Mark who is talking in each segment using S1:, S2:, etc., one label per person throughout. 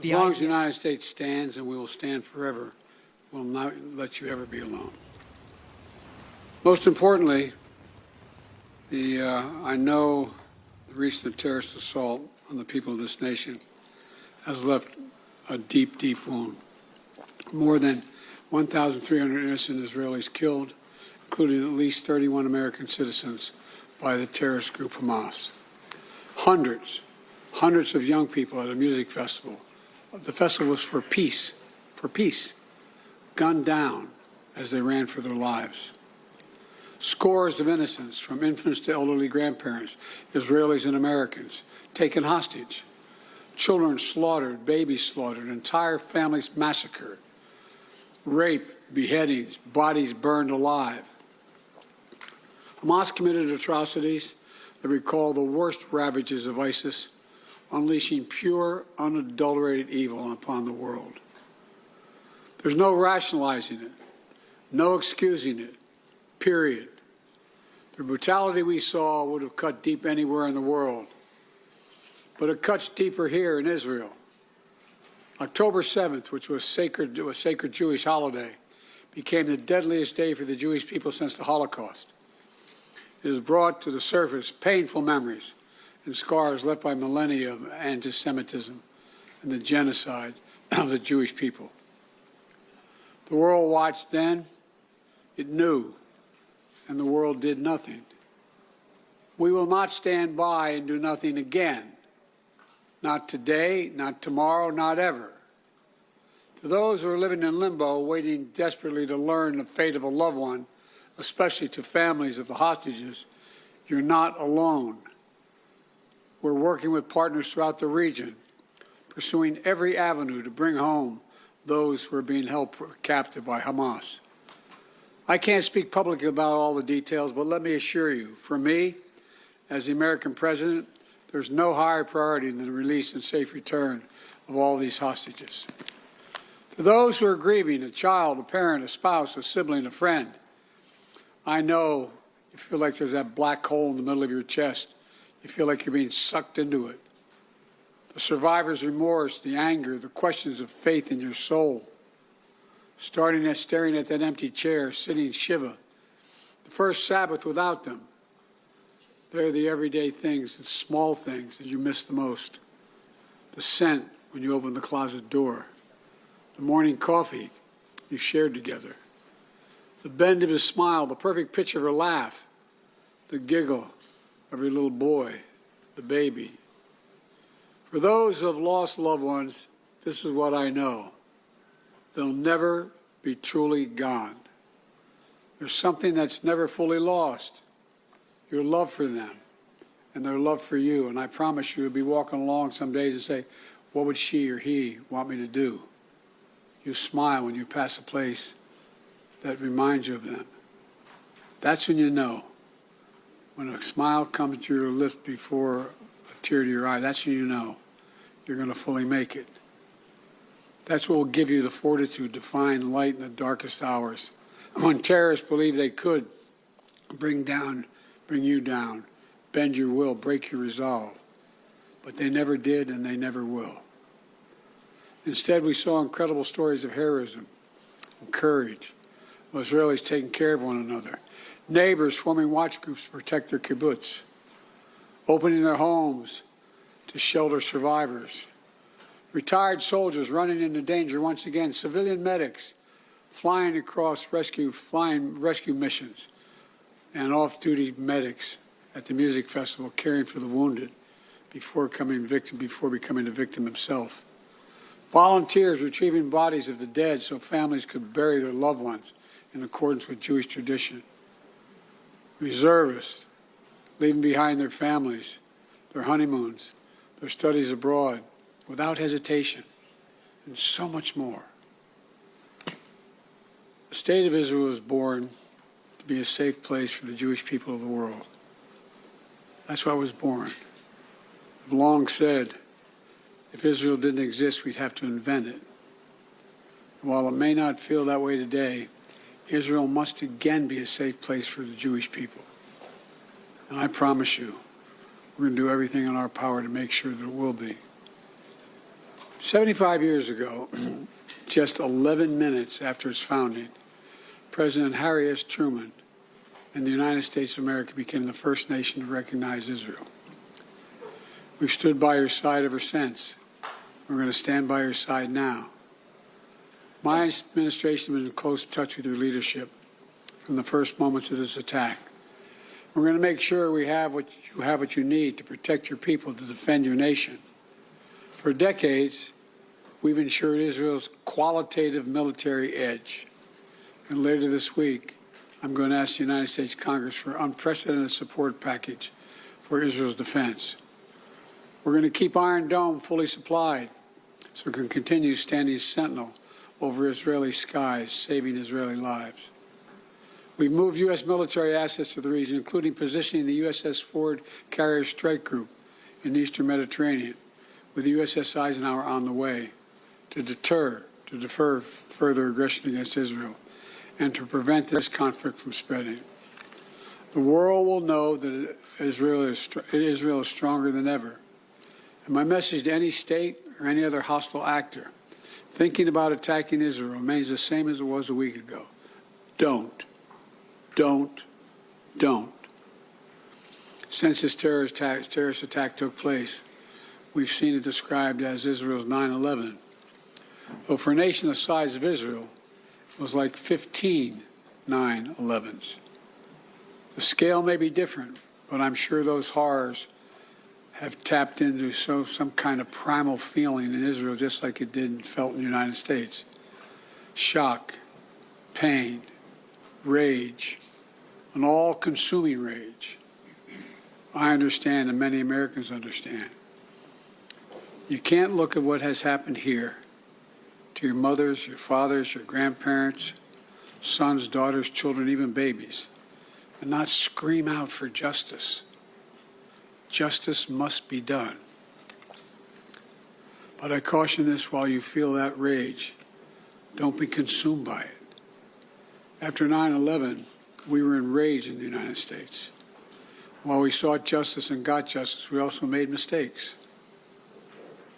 S1: As long as the United States stands, and we will stand forever, we'll not let you ever be alone. Most importantly, I know the recent terrorist assault on the people of this nation has left a deep, deep wound. More than 1,300 innocent Israelis killed, including at least 31 American citizens by the terrorist group Hamas. Hundreds of young people at a music festival. The festival was for peace, gunned down as they ran for their lives. Scores of innocents, from infants to elderly grandparents, Israelis and Americans, taken hostage. Children slaughtered, babies slaughtered, entire families massacred. Rape, beheadings, bodies burned alive. Hamas committed atrocities that recall the worst ravages of ISIS, unleashing pure, unadulterated evil upon the world. There's no rationalizing it, no excusing it, period. The brutality we saw would have cut deep anywhere in the world, but it cuts deeper here in Israel. October 7th, which was a sacred Jewish holiday, became the deadliest day for the Jewish people since the Holocaust. It has brought to the surface painful memories and scars left by millennia of anti-Semitism and the genocide of the Jewish people. The world watched then, it knew, and the world did nothing. We will not stand by and do nothing again. Not today, not tomorrow, not ever. To those who are living in limbo, waiting desperately to learn the fate of a loved one, especially to families of the hostages, you're not alone. We're working with partners throughout the region, pursuing every avenue to bring home those who are being held captive by Hamas. I can't speak publicly about all the details, but let me assure you, for me, as the American president, there's no higher priority than the release and safe return of all these hostages. To those who are grieving, a child, a parent, a spouse, a sibling, a friend, I know you feel like there's that black hole in the middle of your chest. You feel like you're being sucked into it. The survivor's remorse, the anger, the questions of faith in your soul, staring at that empty chair, sitting Shiva, the first Sabbath without them. They're the everyday things, the small things that you miss the most. The scent when you open the closet door, the morning coffee you shared together, the bend of his smile, the perfect pitch of her laugh, the giggle of your little boy, the baby. For those who have lost loved ones, this is what I know. They'll never be truly gone. There's something that's never fully lost. Your love for them and their love for you. And I promise you, you'll be walking along some days and say, what would she or he want me to do? You smile when you pass a place that reminds you of them. That's when you know. When a smile comes to your lips before a tear to your eye, that's when you know you're going to fully make it. That's what will give you the fortitude to find light in the darkest hours. When terrorists believe they could bring you down, bend your will, break your resolve. But they never did, and they never will. Instead, we saw incredible stories of heroism and courage, of Israelis taking care of one another, neighbors forming watch groups to protect their kibbutz, opening their homes to shelter survivors, retired soldiers running into danger once again, civilian medics flying across rescue missions, and off-duty medics at the music festival caring for the wounded before becoming a victim himself. Volunteers retrieving bodies of the dead so families could bury their loved ones in accordance with Jewish tradition. Reservists leaving behind their families, their honeymoons, their studies abroad without hesitation, and so much more. The State of Israel was born to be a safe place for the Jewish people of the world. That's why it was born. I've long said, if Israel didn't exist, we'd have to invent it. And while it may not feel that way today, Israel must again be a safe place for the Jewish people. And I promise you, we're going to do everything in our power to make sure that it will be. 75 years ago, just 11 minutes after its founding, President Harry S. Truman and the United States of America became the first nation to recognize Israel. We've stood by your side ever since. We're going to stand by your side now. My administration has been in close touch with your leadership from the first moments of this attack. We're going to make sure you have what you need to protect your people, to defend your nation. For decades, we've ensured Israel's qualitative military edge. And later this week, I'm going to ask the United States Congress for an unprecedented support package for Israel's defense. We're going to keep Iron Dome fully supplied so it can continue standing sentinel over Israeli skies, saving Israeli lives. We've moved U.S. military assets to the region, including positioning the USS Ford Carrier Strike Group in the Eastern Mediterranean, with the USS Eisenhower on the way to defer further aggression against Israel and to prevent this conflict from spreading. The world will know that Israel is stronger than ever. And my message to any state or any other hostile actor thinking about attacking Israel remains the same as it was a week ago. Don't. Since this terrorist attack took place, we've seen it described as Israel's 9/11. But for a nation the size of Israel, it was like 15 9/11s. The scale may be different, but I'm sure those horrors have tapped into some kind of primal feeling in Israel, just like it did and felt in the United States. Shock, pain, rage, an all-consuming rage. I understand, and many Americans understand. You can't look at what has happened here to your mothers, your fathers, your grandparents, sons, daughters, children, even babies, and not scream out for justice. Justice must be done. But I caution this: while you feel that rage, don't be consumed by it. After 9/11, we were enraged in the United States. While we sought justice and got justice, we also made mistakes.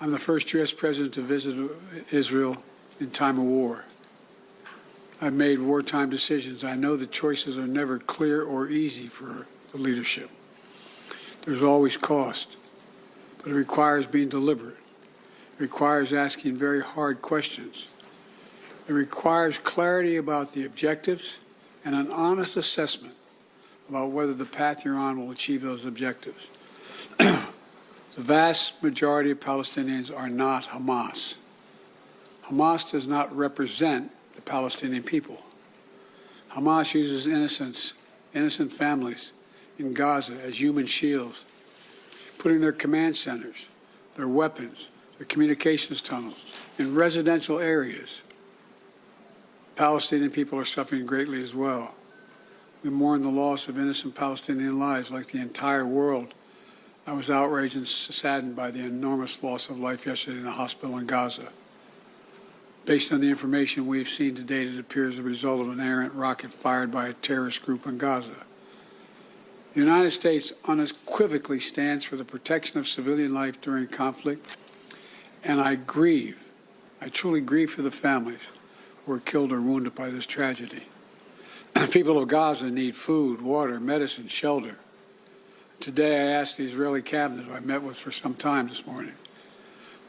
S1: I'm the first U.S. president to visit Israel in time of war. I've made wartime decisions. I know the choices are never clear or easy for the leadership. There's always cost, but it requires being deliberate. It requires asking very hard questions. It requires clarity about the objectives and an honest assessment about whether the path you're on will achieve those objectives. The vast majority of Palestinians are not Hamas. Hamas does not represent the Palestinian people. Hamas uses innocent families in Gaza as human shields, putting their command centers, their weapons, their communications tunnels in residential areas. Palestinian people are suffering greatly as well. We mourn the loss of innocent Palestinian lives like the entire world. I was outraged and saddened by the enormous loss of life yesterday in the hospital in Gaza. Based on the information we've seen to date, it appears the result of an errant rocket fired by a terrorist group in Gaza. The United States unequivocally stands for the protection of civilian life during conflict, and I truly grieve for the families who were killed or wounded by this tragedy. The people of Gaza need food, water, medicine, shelter. Today I asked the Israeli cabinet, who I met with for some time this morning,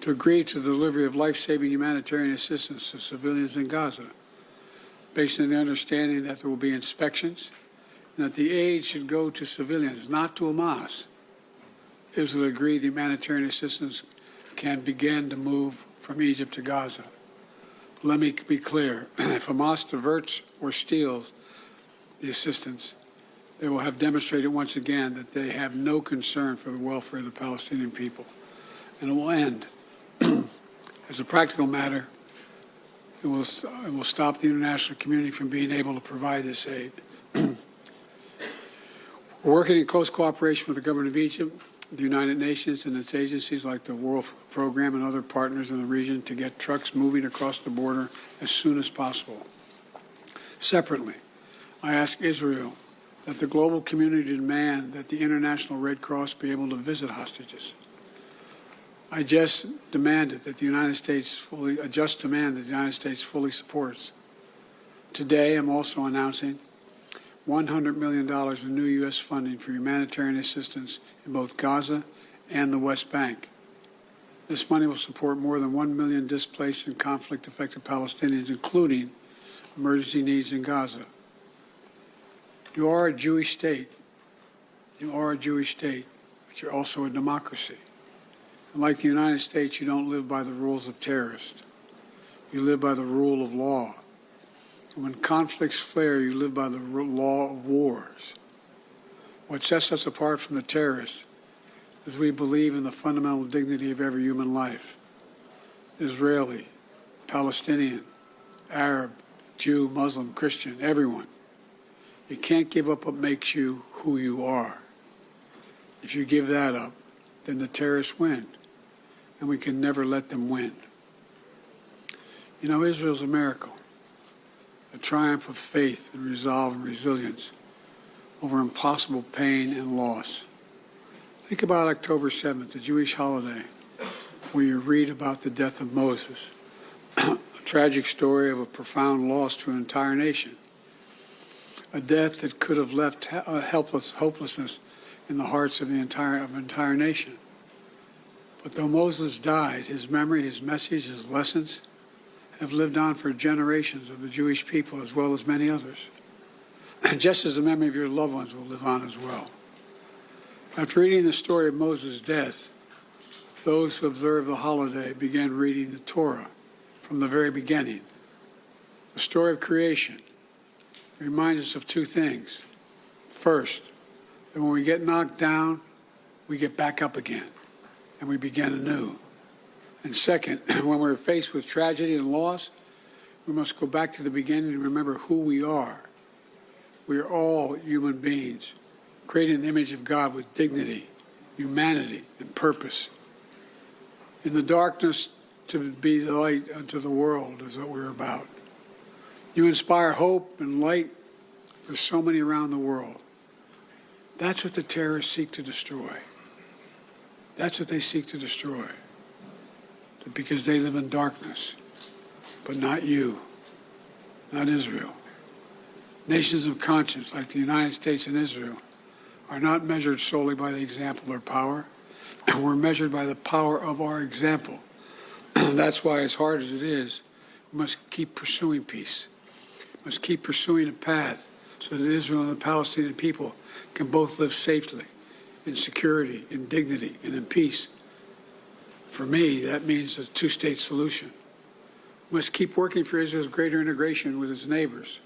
S1: to agree to the delivery of life-saving humanitarian assistance to civilians in Gaza, based on the understanding that there will be inspections and that the aid should go to civilians, not to Hamas. Israel agreed the humanitarian assistance can begin to move from Egypt to Gaza. But let me be clear: if Hamas diverts or steals the assistance, they will have demonstrated once again that they have no concern for the welfare of the Palestinian people. And it will end. As a practical matter, it will stop the international community from being able to provide this aid. We're working in close cooperation with the government of Egypt, the United Nations, and its agencies like the World Food Program and other partners in the region to get trucks moving across the border as soon as possible. Separately, I ask Israel that the global community demand that the International Red Cross be able to visit hostages. I just demanded that the United States fully, a just demand that the United States fully supports. Today, I'm also announcing $100 million in new U.S. funding for humanitarian assistance in both Gaza and the West Bank. This money will support more than 1 million displaced and conflict-affected Palestinians, including emergency needs in Gaza. You are a Jewish state. You are a Jewish state, but you're also a democracy. And like the United States, you don't live by the rules of terrorists. You live by the rule of law. And when conflicts flare, you live by the law of wars. What sets us apart from the terrorists is we believe in the fundamental dignity of every human life. Israeli, Palestinian, Arab, Jew, Muslim, Christian, everyone. You can't give up what makes you who you are. If you give that up, then the terrorists win, and we can never let them win. You know, Israel's a miracle, a triumph of faith and resolve and resilience over impossible pain and loss. Think about October 7th, the Jewish holiday, where you read about the death of Moses, a tragic story of a profound loss to an entire nation, a death that could have left hopelessness in the hearts of the entire nation. But though Moses died, his memory, his message, his lessons have lived on for generations of the Jewish people as well as many others. And just as the memory of your loved ones will live on as well. After reading the story of Moses' death, those who observed the holiday began reading the Torah from the very beginning. The story of creation reminds us of two things. First, that when we get knocked down, we get back up again, and we begin anew. And second, when we're faced with tragedy and loss, we must go back to the beginning and remember who we are. We are all human beings, created in the image of God with dignity, humanity, and purpose. In the darkness, to be the light unto the world is what we're about. You inspire hope and light for so many around the world. That's what the terrorists seek to destroy. That's what they seek to destroy. Because they live in darkness. But not you, not Israel. Nations of conscience like the United States and Israel are not measured solely by the example or power. We're measured by the power of our example. That's why, as hard as it is, we must keep pursuing peace. We must keep pursuing a path so that Israel and the Palestinian people can both live safely, in security, in dignity, and in peace. For me, that means a two-state solution. We must keep working for Israel's greater integration with its neighbors.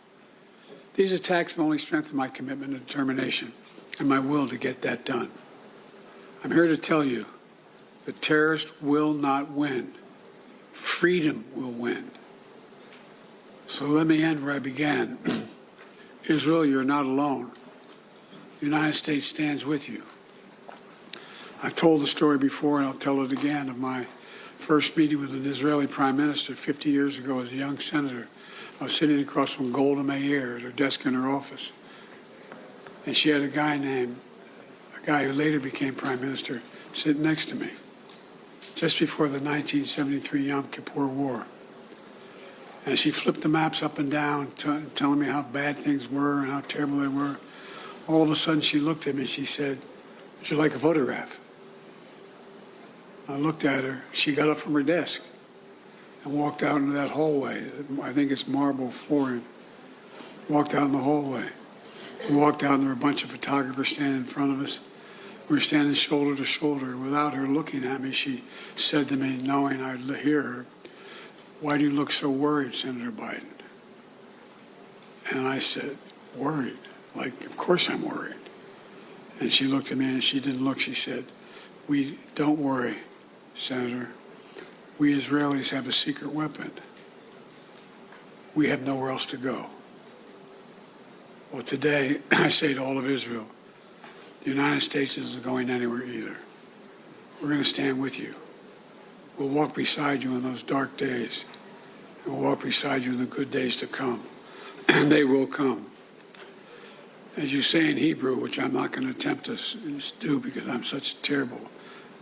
S1: These attacks have only strengthened my commitment and determination and my will to get that done. I'm here to tell you the terrorists will not win. Freedom will win. So let me end where I began. Israel, you're not alone. The United States stands with you. I've told the story before, and I'll tell it again, of my first meeting with an Israeli prime minister 50 years ago as a young senator. I was sitting across from Golda Meir at her desk in her office. And she had a guy who later became prime minister, sitting next to me, just before the 1973 Yom Kippur War. And she flipped the maps up and down, telling me how bad things were and how terrible they were. All of a sudden, she looked at me and she said, "Would you like a photograph?" I looked at her. She got up from her desk and walked out into that hallway. I think it's marble flooring. Walked out in the hallway. We walked out and there were a bunch of photographers standing in front of us. We were standing shoulder to shoulder. And without her looking at me, she said to me, knowing I'd hear her, "Why do you look so worried, Senator Biden?" And I said, "Worried? Like, of course I'm worried." And she looked at me and she didn't look. She said, "We don't worry, Senator. We Israelis have a secret weapon. We have nowhere else to go." Well, today, I say to all of Israel, the United States isn't going anywhere either. We're going to stand with you. We'll walk beside you in those dark days. And we'll walk beside you in the good days to come. And they will come. As you say in Hebrew, which I'm not going to attempt to do because I'm such a terrible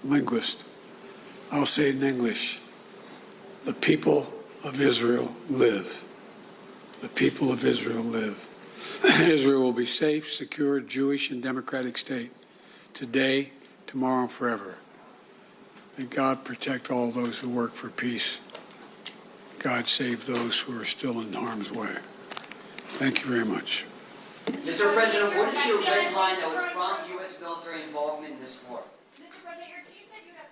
S1: linguist, I'll say it in English. The people of Israel live. The people of Israel live. Israel will be safe, secure, Jewish, and democratic state today, tomorrow, and forever. May God protect all those who work for peace. God save those who are still in harm's way. Thank you very much.
S2: Mr. President, what is your red line that would prompt U.S. military involvement in this war?
S3: Mr. President, your team said you have